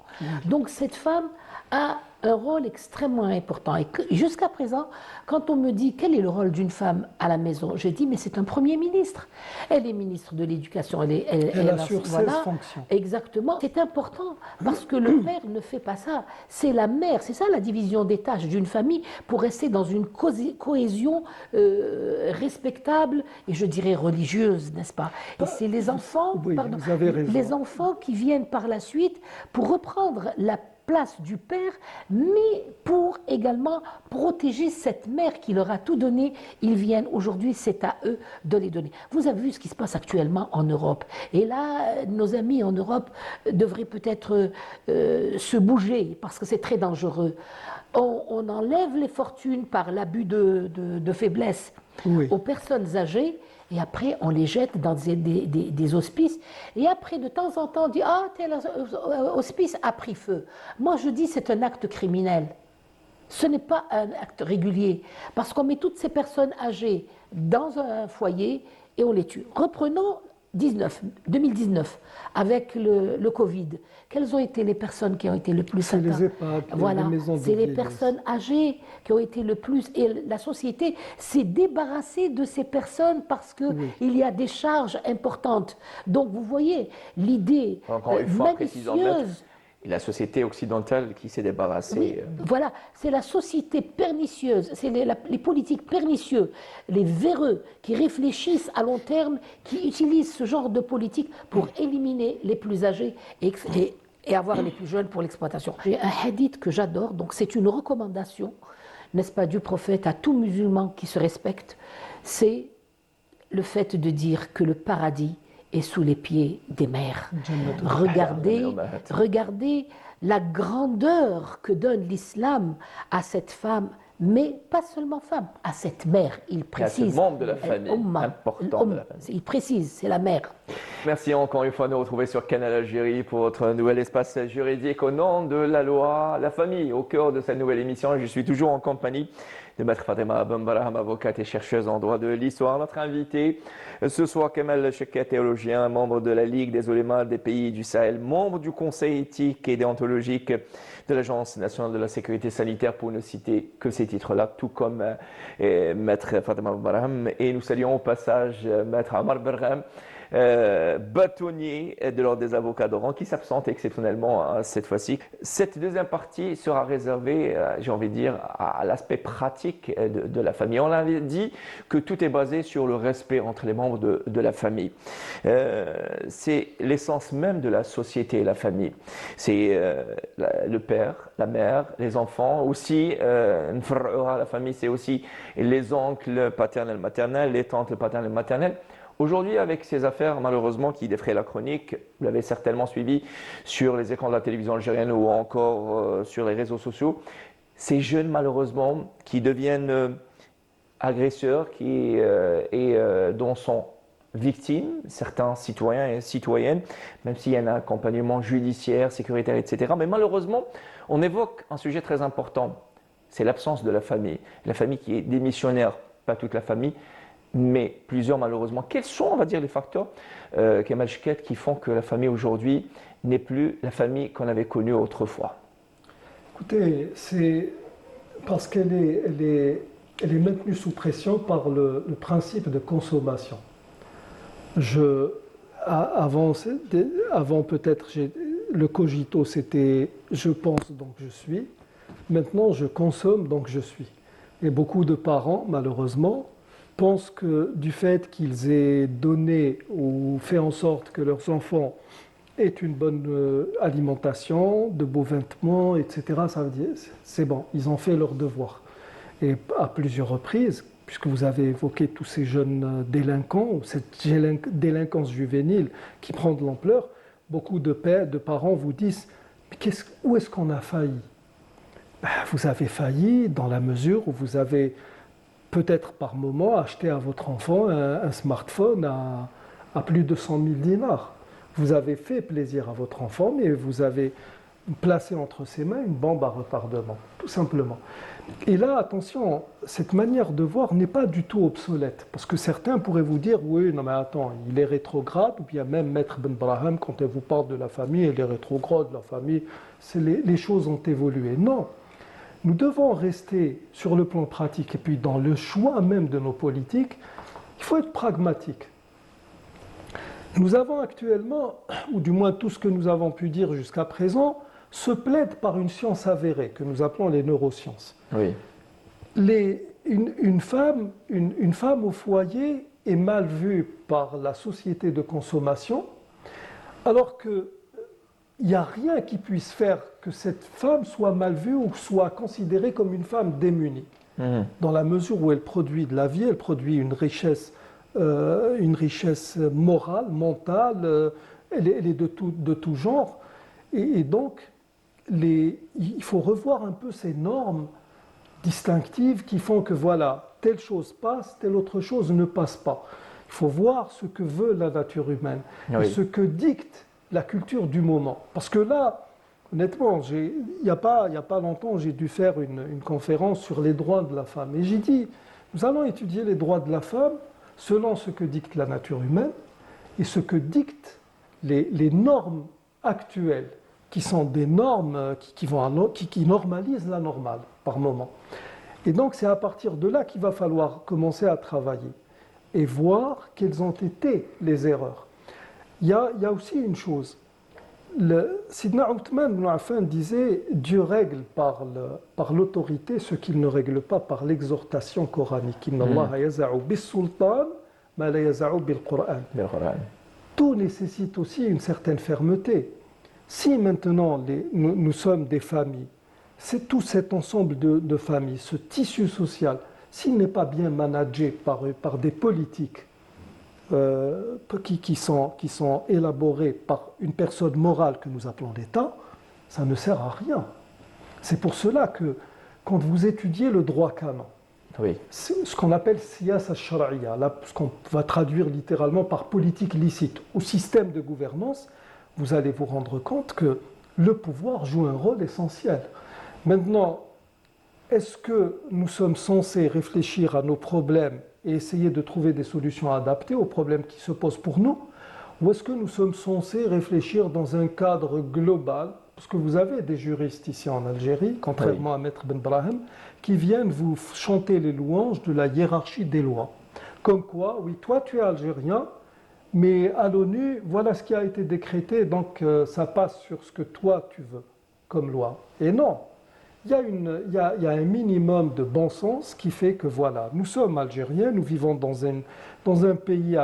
Donc cette femme a un rôle extrêmement important. Et jusqu'à présent, quand on me dit quel est le rôle d'une femme à la maison, je dis mais c'est un premier ministre. Elle est ministre de l'Éducation. Elle assure 16 fonctions. Exactement. C'est important parce que le père ne fait pas ça. C'est la mère. C'est ça la division des tâches d'une famille pour rester dans une cohésion respectable et je dirais religieuse, n'est-ce pas ? Et c'est les enfants, Oui, vous avez raison. les enfants qui viennent par la suite pour reprendre la place du père, mais pour également protéger cette mère qui leur a tout donné. Ils viennent aujourd'hui, c'est à eux de les donner. Vous avez vu ce qui se passe actuellement en Europe. Et là, nos amis en Europe devraient peut-être se bouger parce que c'est très dangereux. On enlève les fortunes par l'abus de faiblesse aux personnes âgées. Et après, on les jette dans des hospices. Et après, de temps en temps, on dit « Ah, tel hospice a pris feu ». Moi, je dis c'est un acte criminel. Ce n'est pas un acte régulier. Parce qu'on met toutes ces personnes âgées dans un foyer et on les tue. Reprenons 2019, avec le Covid. Quelles ont été les personnes qui ont été le plus atteintes? C'est les EHPAD, voilà, les maisons de c'est les vieillesse. personnes âgées qui ont été le plus... Et la société s'est débarrassée de ces personnes parce qu'il y a des charges importantes. Donc, vous voyez, l'idée Encore une fois, précisons, maître, malicieuse... et la société occidentale qui s'est débarrassée. Oui, voilà, c'est la société pernicieuse, c'est les politiques pernicieux, les véreux qui réfléchissent à long terme, qui utilisent ce genre de politique pour éliminer les plus âgés et avoir les plus jeunes pour l'exploitation. J'ai un hadith que j'adore, donc c'est une recommandation, n'est-ce pas, du prophète à tout musulman qui se respecte, c'est le fait de dire que le paradis est sous les pieds des mères. Regardez la grandeur que donne l'islam à cette femme, mais pas seulement femme, à cette mère. Il précise. C'est membre de la famille, important de la famille. Il précise, c'est la mère. Merci encore une fois de nous retrouver sur Canal Algérie pour votre nouvel espace juridique au nom de la loi, la famille, au cœur de cette nouvelle émission. Je suis toujours en compagnie de Maître Fatima Ben Barham, avocate et chercheuse en droit de l'histoire. Notre invité ce soir, Kamel Chekka, théologien, membre de la Ligue des oulémas des pays du Sahel, membre du Conseil éthique et déontologique de l'Agence nationale de la sécurité sanitaire, pour ne citer que ces titres-là, tout comme Maître Fatima Ben Barham. Et nous saluons au passage Maître Amar Barham, bâtonnier de l'ordre des avocats d'Oran, qui s'absente exceptionnellement cette fois-ci. Cette deuxième partie sera réservée, j'ai envie de dire, à l'aspect pratique de la famille. On avait dit que tout est basé sur le respect entre les membres de la famille. C'est l'essence même de la société, la famille. C'est le père, la mère, les enfants, aussi la famille, c'est aussi les oncles paternels, maternels, les tantes paternelles, maternelles. Aujourd'hui, avec ces affaires, malheureusement, qui défraient la chronique, vous l'avez certainement suivi sur les écrans de la télévision algérienne ou encore sur les réseaux sociaux, ces jeunes, malheureusement, qui deviennent agresseurs dont sont victimes certains citoyens et citoyennes, même s'il y a un accompagnement judiciaire, sécuritaire, etc. Mais malheureusement, on évoque un sujet très important, c'est l'absence de la famille. La famille qui est démissionnaire, pas toute la famille, mais plusieurs malheureusement. Quels sont, on va dire, les facteurs, Kamel Chekka, qui font que la famille aujourd'hui n'est plus la famille qu'on avait connue autrefois? Écoutez, c'est parce qu'elle est maintenue sous pression par le principe de consommation. Avant peut-être, le cogito, c'était « je pense, donc je suis ». Maintenant, je consomme, donc je suis. Et beaucoup de parents, malheureusement, pensent que du fait qu'ils aient donné ou fait en sorte que leurs enfants aient une bonne alimentation, de beaux vêtements, etc., ça veut dire c'est bon, ils ont fait leur devoir. Et à plusieurs reprises, puisque vous avez évoqué tous ces jeunes délinquants, ou cette délinquance juvénile qui prend de l'ampleur, beaucoup de parents vous disent « mais où est-ce qu'on a failli ?» Vous avez failli dans la mesure où vous avez peut-être par moment acheté à votre enfant un smartphone à plus de 100 000 dinars. Vous avez fait plaisir à votre enfant, mais vous avez placé entre ses mains une bombe à retardement, tout simplement. Et là, attention, cette manière de voir n'est pas du tout obsolète, parce que certains pourraient vous dire, oui, non mais attends, il est rétrograde, ou bien même Maître Ben Barham, quand elle vous parle de la famille, elle est rétrograde, la famille, les choses ont évolué. Non. Nous devons rester sur le plan pratique et puis dans le choix même de nos politiques, il faut être pragmatique. Nous avons actuellement, ou du moins tout ce que nous avons pu dire jusqu'à présent, se plaide par une science avérée que nous appelons les neurosciences. Oui. Une femme au foyer est mal vue par la société de consommation, alors que il n'y a rien qui puisse faire que cette femme soit mal vue ou soit considérée comme une femme démunie. Dans la mesure où elle produit de la vie, elle produit une richesse morale, mentale, elle est de tout genre. Et donc, il faut revoir un peu ces normes distinctives qui font que voilà, telle chose passe, telle autre chose ne passe pas. Il faut voir ce que veut la nature humaine et ce que dicte la culture du moment. Parce que là, honnêtement, il n'y a pas longtemps, j'ai dû faire une conférence sur les droits de la femme. Et j'ai dit, nous allons étudier les droits de la femme selon ce que dicte la nature humaine et ce que dictent les normes actuelles, qui sont des normes qui normalisent la normale par moment. Et donc c'est à partir de là qu'il va falloir commencer à travailler et voir quelles ont été les erreurs. Il y a aussi une chose. Sidna Uthman ibn Affan disait « Dieu règle par l'autorité ce qu'il ne règle pas par l'exhortation coranique. Inna Allah yaza'u bis-sultan ma la yaza'u bil-Qur'an » Tout nécessite aussi une certaine fermeté. Si maintenant nous sommes des familles, c'est tout cet ensemble de familles, ce tissu social, s'il n'est pas bien managé par des politiques qui sont élaborés par une personne morale que nous appelons l'État, ça ne sert à rien. C'est pour cela que quand vous étudiez le droit canon, ce qu'on appelle siyasa al-shar'iyya, ce qu'on va traduire littéralement par politique licite ou système de gouvernance, vous allez vous rendre compte que le pouvoir joue un rôle essentiel. Maintenant, est-ce que nous sommes censés réfléchir à nos problèmes et essayer de trouver des solutions adaptées aux problèmes qui se posent pour nous, ou est-ce que nous sommes censés réfléchir dans un cadre global, parce que vous avez des juristes ici en Algérie, contrairement à Maître Ben Brahim, qui viennent vous chanter les louanges de la hiérarchie des lois. Comme quoi, oui, toi tu es algérien, mais à l'ONU, voilà ce qui a été décrété, donc ça passe sur ce que toi tu veux comme loi. Et non, il y a un minimum de bon sens qui fait que voilà, nous sommes algériens, nous vivons dans un pays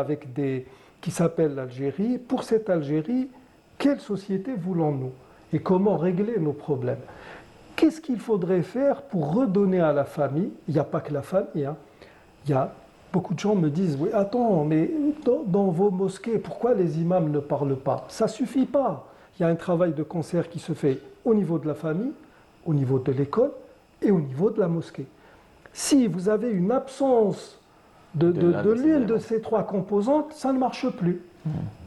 qui s'appelle l'Algérie. Pour cette Algérie, quelle société voulons-nous et comment régler nos problèmes? Qu'est-ce qu'il faudrait faire pour redonner à la famille? Il n'y a pas que la famille, hein. Il y a beaucoup de gens me disent, oui, attends, mais dans vos mosquées, pourquoi les imams ne parlent pas? Ça ne suffit pas. Il y a un travail de concert qui se fait au niveau de la famille, au niveau de l'école et au niveau de la mosquée. Si vous avez une absence de l'une de ces trois composantes, ça ne marche plus.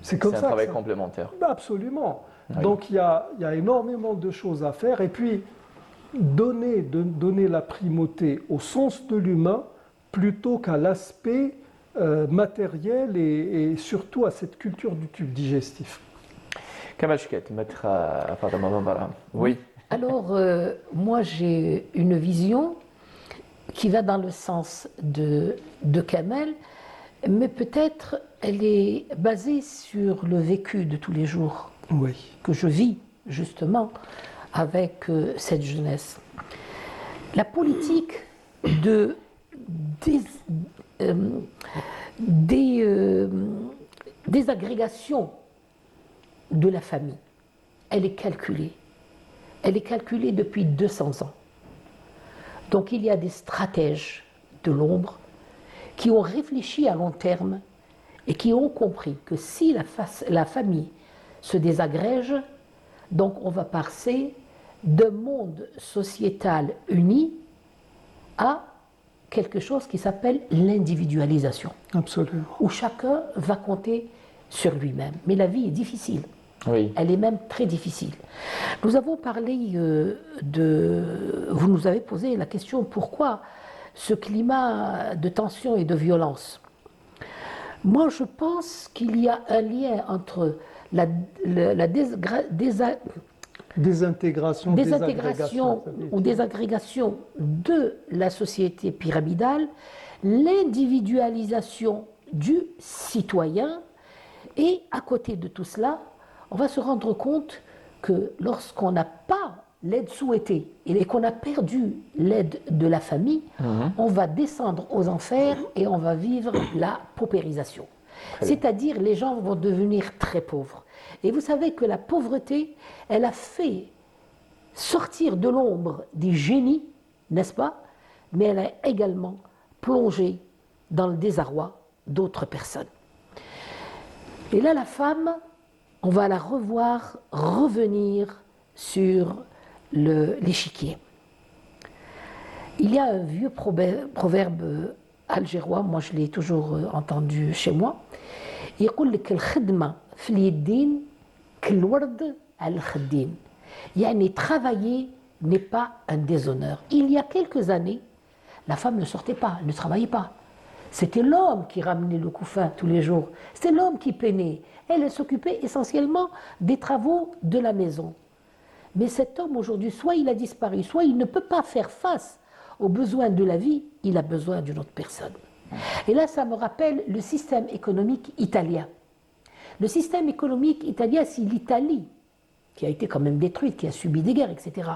C'est comme ça. C'est un travail complémentaire. Absolument. Oui. Donc il y a énormément de choses à faire. Et puis, donner la primauté au sens de l'humain plutôt qu'à l'aspect matériel et surtout à cette culture du tube digestif. Kamal Chouket, Maître Fatima Ben Brahim. Oui. Alors, moi, j'ai une vision qui va dans le sens de Kamel, mais peut-être elle est basée sur le vécu de tous les jours que je vis, justement, avec cette jeunesse. La politique des agrégations de la famille, elle est calculée. Elle est calculée depuis 200 ans. Donc il y a des stratèges de l'ombre qui ont réfléchi à long terme et qui ont compris que si la famille se désagrège, donc on va passer d'un monde sociétal uni à quelque chose qui s'appelle l'individualisation. Absolument. Où chacun va compter sur lui-même. Mais la vie est difficile. Oui. Elle est même très difficile. Nous avons parlé vous nous avez posé la question pourquoi ce climat de tension et de violence. Moi, je pense qu'il y a un lien entre la désintégration ou désagrégation de la société pyramidale, l'individualisation du citoyen, et à côté de tout cela, on va se rendre compte que lorsqu'on n'a pas l'aide souhaitée et qu'on a perdu l'aide de la famille, on va descendre aux enfers et on va vivre la paupérisation. C'est-à-dire, les gens vont devenir très pauvres. Et vous savez que la pauvreté, elle a fait sortir de l'ombre des génies, n'est-ce pas? Mais elle a également plongé dans le désarroi d'autres personnes. Et là, la femme, on va la revoir revenir sur l'échiquier. Il y a un vieux proverbe algérois, moi je l'ai toujours entendu chez moi. يقول لك الخدمة في اليدين كالورد على الخدين. يعني travailler n'est pas un déshonneur. Il y a quelques années, la femme ne sortait pas, ne travaillait pas. C'était l'homme qui ramenait le couffin tous les jours. C'était l'homme qui peinait. Elle s'occupait essentiellement des travaux de la maison. Mais cet homme aujourd'hui, soit il a disparu, soit il ne peut pas faire face aux besoins de la vie, il a besoin d'une autre personne. Et là, ça me rappelle le système économique italien. Le système économique italien, c'est l'Italie, qui a été quand même détruite, qui a subi des guerres, etc.,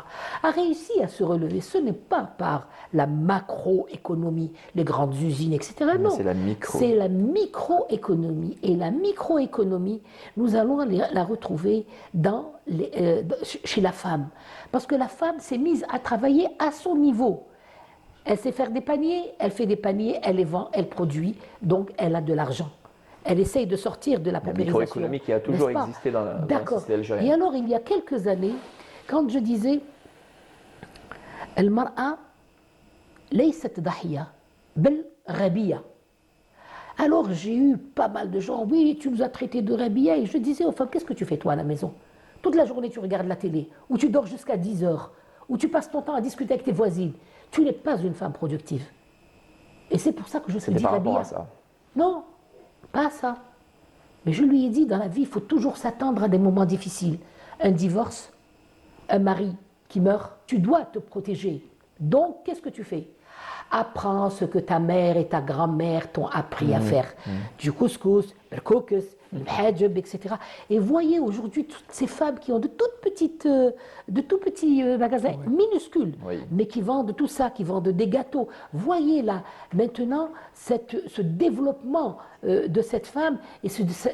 a réussi à se relever. Ce n'est pas par la macroéconomie, les grandes usines, etc. Non, c'est la micro. C'est la microéconomie. Et la microéconomie, nous allons la retrouver chez la femme. Parce que la femme s'est mise à travailler à son niveau. Elle sait faire des paniers, elle fait des paniers, elle les vend, elle produit, donc elle a de l'argent. Elle essaye de sortir de la paupérisation. La microéconomie qui a toujours existé dans la société algérienne. Et alors, il y a quelques années, quand je disais « Al-mar'a laysat dahiya, bel rabiya ». Alors, j'ai eu pas mal de gens « Oui, tu nous as traités de rabiya ». Et je disais aux femmes « Qu'est-ce que tu fais toi à la maison? Toute la journée, tu regardes la télé, ou tu dors jusqu'à 10 heures, ou tu passes ton temps à discuter avec tes voisines. Tu n'es pas une femme productive. » Et c'est pour ça que je suis dit « rabiya ». Non, pas ça. Mais je lui ai dit, dans la vie, il faut toujours s'attendre à des moments difficiles. Un divorce, un mari qui meurt, tu dois te protéger. Donc, qu'est-ce que tu fais? Apprends ce que ta mère et ta grand-mère t'ont appris à faire. Du couscous, le couscous, le hajab, etc. Et voyez aujourd'hui toutes ces femmes qui ont de tout petits magasins minuscules, mais qui vendent tout ça, qui vendent des gâteaux. Voyez là, maintenant, ce développement de cette femme et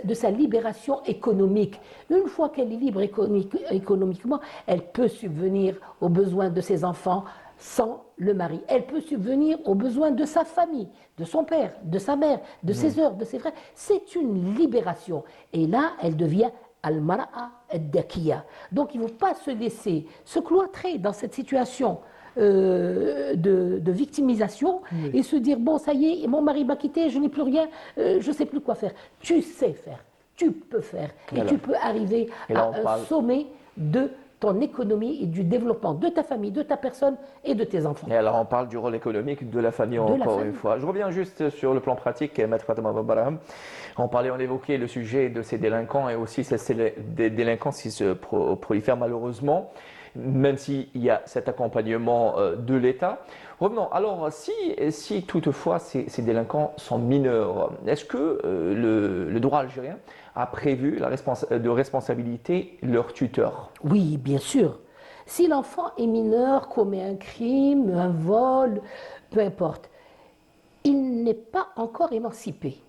de sa libération économique. Une fois qu'elle est libre économiquement, elle peut subvenir aux besoins de ses enfants sans le mari. Elle peut subvenir aux besoins de sa famille, de son père, de sa mère, de ses sœurs, de ses frères. C'est une libération. Et là, elle devient al-mara'a ad-dakiya. Donc, il ne faut pas se laisser se cloîtrer dans cette situation de victimisation et se dire, bon, ça y est, mon mari m'a quitté, je n'ai plus rien, je ne sais plus quoi faire. Tu sais faire, tu peux faire. Et tu peux arriver à un sommet de ton économie et du développement de ta famille, de ta personne et de tes enfants. Et alors on parle du rôle économique de la famille encore une fois. Je reviens juste sur le plan pratique, Maître Fatema Barham. On évoquait le sujet de ces délinquants et aussi des délinquants qui se prolifèrent malheureusement, même s'il y a cet accompagnement de l'État. Revenons, alors si toutefois ces délinquants sont mineurs, est-ce que le droit algérien a prévu de responsabilité leur tuteur? Oui, bien sûr. Si l'enfant est mineur, commet un crime, un vol, peu importe, il n'est pas encore émancipé.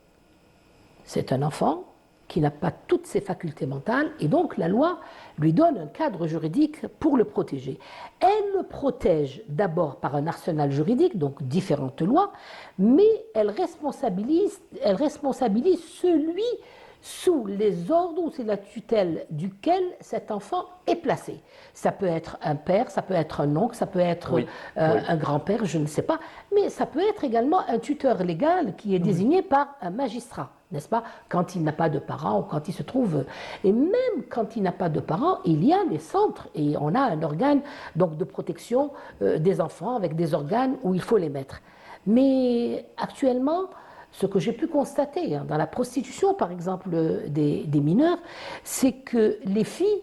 C'est un enfant qui n'a pas toutes ses facultés mentales et donc la loi lui donne un cadre juridique pour le protéger. Elle le protège d'abord par un arsenal juridique, donc différentes lois, mais elle responsabilise celui sous les ordres ou c'est la tutelle duquel cet enfant est placé. Ça peut être un père, ça peut être un oncle, ça peut être un grand-père, je ne sais pas, mais ça peut être également un tuteur légal qui est désigné par un magistrat, n'est-ce pas, quand il n'a pas de parents ou quand il se trouve... Et même quand il n'a pas de parents, il y a des centres et on a un organe donc, de protection des enfants avec des organes où il faut les mettre. Mais actuellement... Ce que j'ai pu constater dans la prostitution, par exemple, des mineurs, c'est que les filles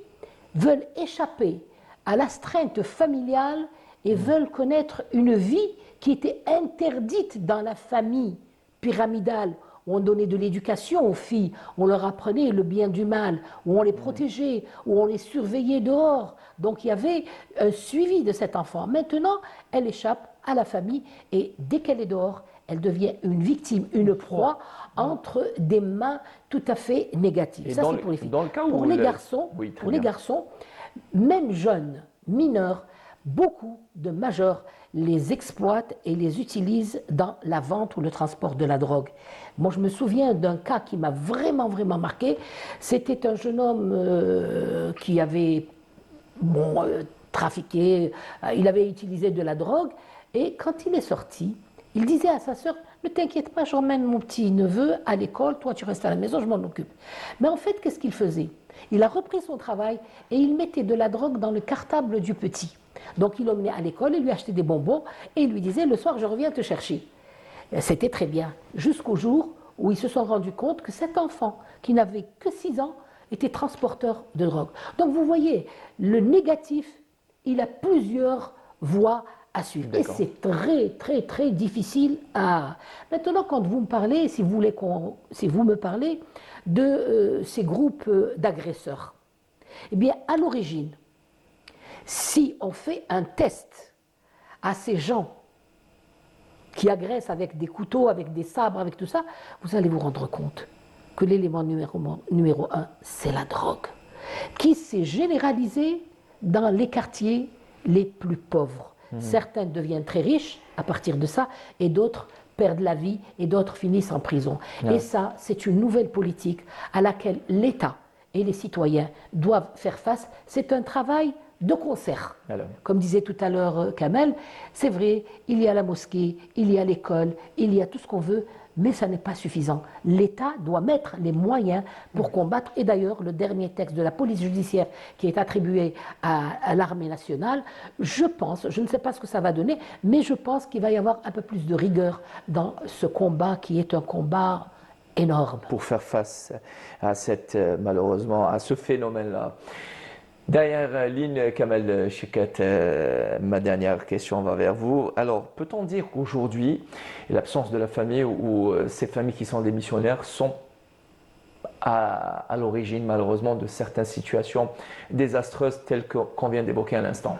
veulent échapper à l'astreinte familiale et veulent connaître une vie qui était interdite dans la famille pyramidale, où on donnait de l'éducation aux filles, on leur apprenait le bien du mal, où on les protégeait, où on les surveillait dehors. Donc il y avait un suivi de cet enfant. Maintenant, elle échappe à la famille et dès qu'elle est dehors, elle devient une victime, une proie entre des mains tout à fait négatives. Et Ça, dans c'est le- pour les filles. dans le cas où pour les le- garçons, Oui, très pour les bien. garçons, même jeunes, mineurs, beaucoup de majeurs les exploitent et les utilisent dans la vente ou le transport de la drogue. Moi, je me souviens d'un cas qui m'a vraiment, vraiment marqué. C'était un jeune homme qui avait trafiqué, il avait utilisé de la drogue, et quand il est sorti, il disait à sa sœur, ne t'inquiète pas, j'emmène mon petit neveu à l'école, toi tu restes à la maison, je m'en occupe. Mais en fait, qu'est-ce qu'il faisait? Il a repris son travail et il mettait de la drogue dans le cartable du petit. Donc il l'emmenait à l'école, il lui achetait des bonbons et il lui disait, le soir je reviens te chercher. C'était très bien, jusqu'au jour où ils se sont rendus compte que cet enfant, qui n'avait que 6 ans, était transporteur de drogue. Donc vous voyez, le négatif, il a plusieurs voies à suivre. Et D'accord. c'est très, très, très difficile à... Maintenant, quand vous me parlez, si vous me parlez de ces groupes d'agresseurs, eh bien, à l'origine, si on fait un test à ces gens qui agressent avec des couteaux, avec des sabres, avec tout ça, vous allez vous rendre compte que l'élément numéro 1, c'est la drogue, qui s'est généralisée dans les quartiers les plus pauvres. Certains deviennent très riches à partir de ça, et d'autres perdent la vie, et d'autres finissent en prison. Et ça, c'est une nouvelle politique à laquelle l'État et les citoyens doivent faire face. C'est un travail de concert. Alors. Comme disait tout à l'heure Kamel, c'est vrai, il y a la mosquée, il y a l'école, il y a tout ce qu'on veut, mais ça n'est pas suffisant. L'État doit mettre les moyens pour combattre. Et d'ailleurs, le dernier texte de la police judiciaire qui est attribué à l'armée nationale, je pense, je ne sais pas ce que ça va donner, mais je pense qu'il va y avoir un peu plus de rigueur dans ce combat qui est un combat énorme. Pour faire face à malheureusement, à ce phénomène-là. Dernière ligne, Kamel Chekhet, ma dernière question va vers vous. Alors, peut-on dire qu'aujourd'hui, l'absence de la famille ou ces familles qui sont des missionnaires sont à l'origine, malheureusement, de certaines situations désastreuses telles qu'on vient d'évoquer à l'instant?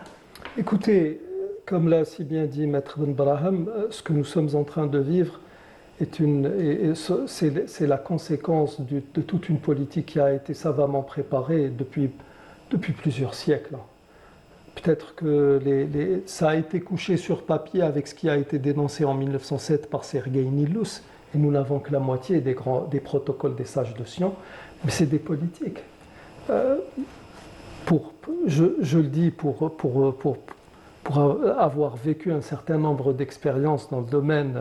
Écoutez, comme l'a si bien dit Maître Ben Brahim, ce que nous sommes en train de vivre c'est la conséquence de toute une politique qui a été savamment préparée depuis plusieurs siècles. Peut-être que ça a été couché sur papier avec ce qui a été dénoncé en 1907 par Sergueï Nilus, et nous n'avons que la moitié des protocoles des sages de Sion, mais c'est des politiques. Je le dis pour avoir vécu un certain nombre d'expériences dans le domaine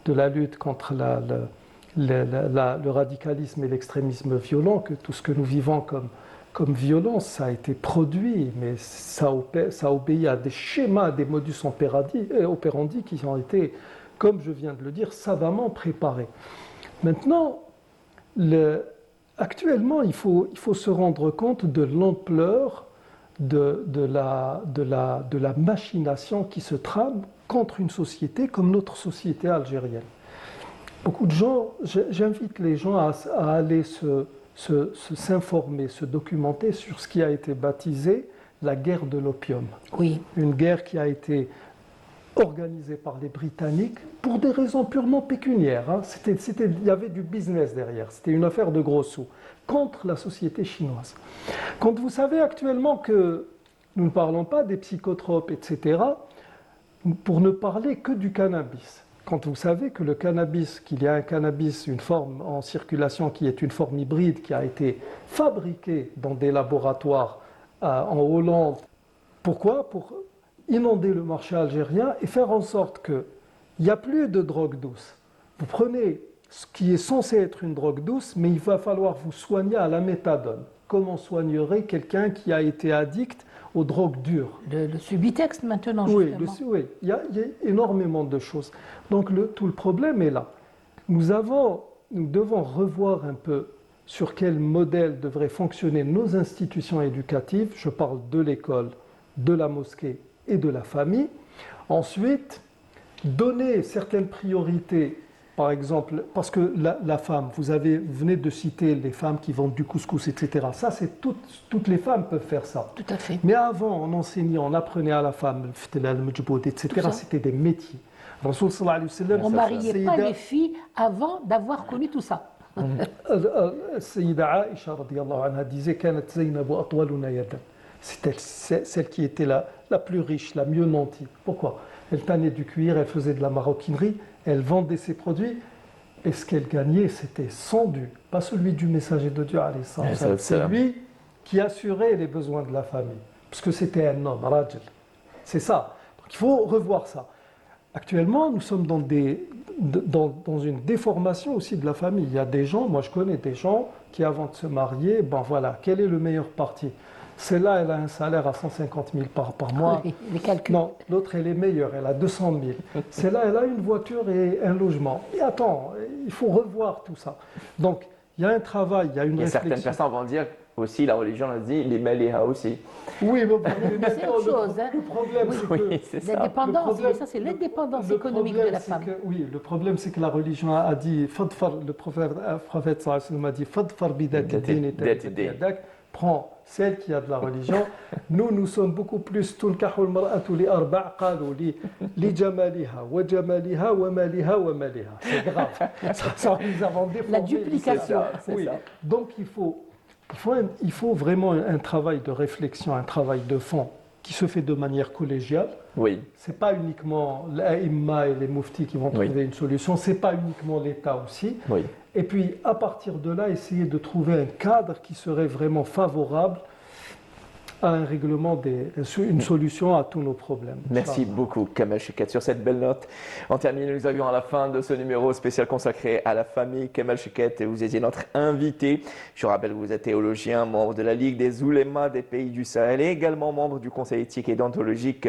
de la lutte contre le radicalisme et l'extrémisme violent, que tout ce que nous vivons comme violence, ça a été produit, mais ça obéit à des schémas, des modus operandi qui ont été, comme je viens de le dire, savamment préparés. Maintenant, actuellement, il faut se rendre compte de l'ampleur de la machination qui se trame contre une société comme notre société algérienne. Beaucoup de gens, j'invite les gens à aller s'informer, se documenter sur ce qui a été baptisé la guerre de l'opium. Oui. Une guerre qui a été organisée par les Britanniques pour des raisons purement pécuniaires. Il y avait du business derrière, c'était une affaire de gros sous, contre la société chinoise. Quand vous savez actuellement que nous ne parlons pas des psychotropes, etc., pour ne parler que du cannabis. Quand vous savez que le cannabis, qu'il y a un cannabis, une forme en circulation qui est une forme hybride qui a été fabriquée dans des laboratoires en Hollande. Pourquoi? Pour inonder le marché algérien et faire en sorte qu'il n'y a plus de drogue douce. Vous prenez ce qui est censé être une drogue douce, mais il va falloir vous soigner à la méthadone. Comment soignerait quelqu'un qui a été addict aux drogues dures? Le Subutex maintenant, Oui, justement. il y a énormément de choses. Donc tout le problème est là. Nous devons revoir un peu sur quel modèle devraient fonctionner nos institutions éducatives. Je parle de l'école, de la mosquée et de la famille. Ensuite, donner certaines priorités. Par exemple, parce que la femme, vous venez de citer les femmes qui vendent du couscous, etc. Ça, c'est toutes les femmes peuvent faire ça. Tout à fait. Mais avant, on enseignait, on apprenait à la femme, etc. C'était des métiers. Rasoul sallallahu alayhi wa sallam, On ne mariait pas Sayyida- les filles avant d'avoir connu tout ça. Sayyida Aïcha radiallahu anha disait كانت زينب أطولنا يدا. C'était celle qui était la plus riche, la mieux nantie. Pourquoi? Elle tannait du cuir, elle faisait de la maroquinerie, elle vendait ses produits, et ce qu'elle gagnait, c'était son dû, pas celui du messager de Dieu, alayhi salam. Alayhi C'est salam. lui qui assurait les besoins de la famille, parce que c'était un homme, rajul. C'est ça. Donc il faut revoir ça. Actuellement, nous sommes dans une déformation aussi de la famille. Il y a des gens, moi je connais des gens qui avant de se marier, ben voilà, quel est le meilleur parti? Celle-là, elle a un salaire à 150 000 par mois. Oui, les calculs. Non, l'autre, elle est meilleure, elle a 200 000. Celle-là, elle a une voiture et un logement. Et attends, il faut revoir tout ça. Donc, il y a un travail, il y a une Il y a certaines réflexion. personnes vont dire aussi, la religion nous dit, les maliha aussi. Oui, mais C'est autre chose, hein. Le problème, c'est que... Oui, c'est ça. L'indépendance, Le problème- ça c'est l'indépendance Le économique de problème, la c'est femme. oui, le problème, c'est que la religion a dit, le prophète sallallahu alayhi wa sallam a dit, Fadfar bidati din et Dati din. yadak. Prends celle qui a de la religion. Nous sommes beaucoup plus tunkahul mar'atu li arba' qalu li jamaliha wa jamaliha wa maliha wa maliha. C'est grave. Ça, nous avons déformé. La duplication. C'est Oui. ça. Donc il faut vraiment un travail de réflexion, un travail de fond qui se fait de manière collégiale. Oui, C'est pas uniquement l'Aïmma et les mouftis qui vont Oui. trouver une solution, c'est pas uniquement l'État aussi. oui. Et puis, à partir de là, essayer de trouver un cadre qui serait vraiment favorable à un règlement, une solution à tous nos problèmes. Merci beaucoup, Kamel Cheket. Sur cette belle note, on termine. Nous avions à la fin de ce numéro spécial consacré à la famille. Kamel Cheket, vous étiez notre invité. Je rappelle que vous êtes théologien, membre de la Ligue des oulémas des pays du Sahel et également membre du Conseil éthique et déontologique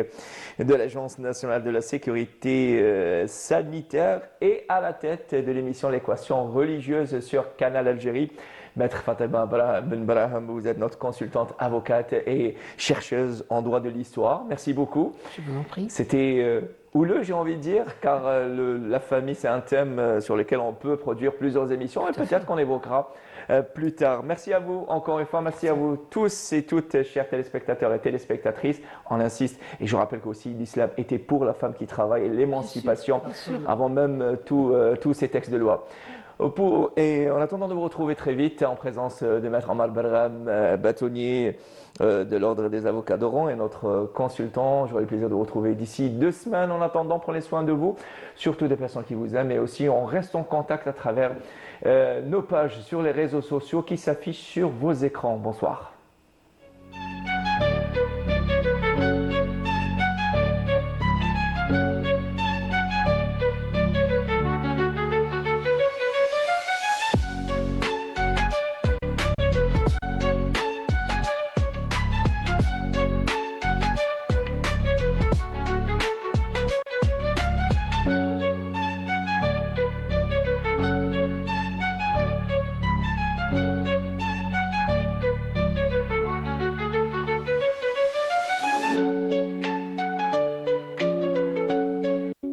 de l'Agence nationale de la sécurité sanitaire et à la tête de l'émission L'équation religieuse sur Canal Algérie. Maître Fatima Ben Brahim, vous êtes notre consultante avocate et chercheuse en droit de l'histoire. Merci beaucoup. Je vous en prie. C'était houleux, j'ai envie de dire, car la famille, c'est un thème sur lequel on peut produire plusieurs émissions et peut-être qu'on évoquera plus tard. Merci à vous, encore une fois, merci à vous tous et toutes, chers téléspectateurs et téléspectatrices. On insiste, et je rappelle qu'aussi l'islam était pour la femme qui travaille et l'émancipation avant même tous ces textes de loi. Et en attendant de vous retrouver très vite en présence de Maître Omar Barham, bâtonnier de l'Ordre des avocats d'Oran et notre consultant, j'aurai le plaisir de vous retrouver d'ici 2 semaines. En attendant, prenez soin de vous, surtout des personnes qui vous aiment, et aussi on reste en contact à travers nos pages sur les réseaux sociaux qui s'affichent sur vos écrans. Bonsoir.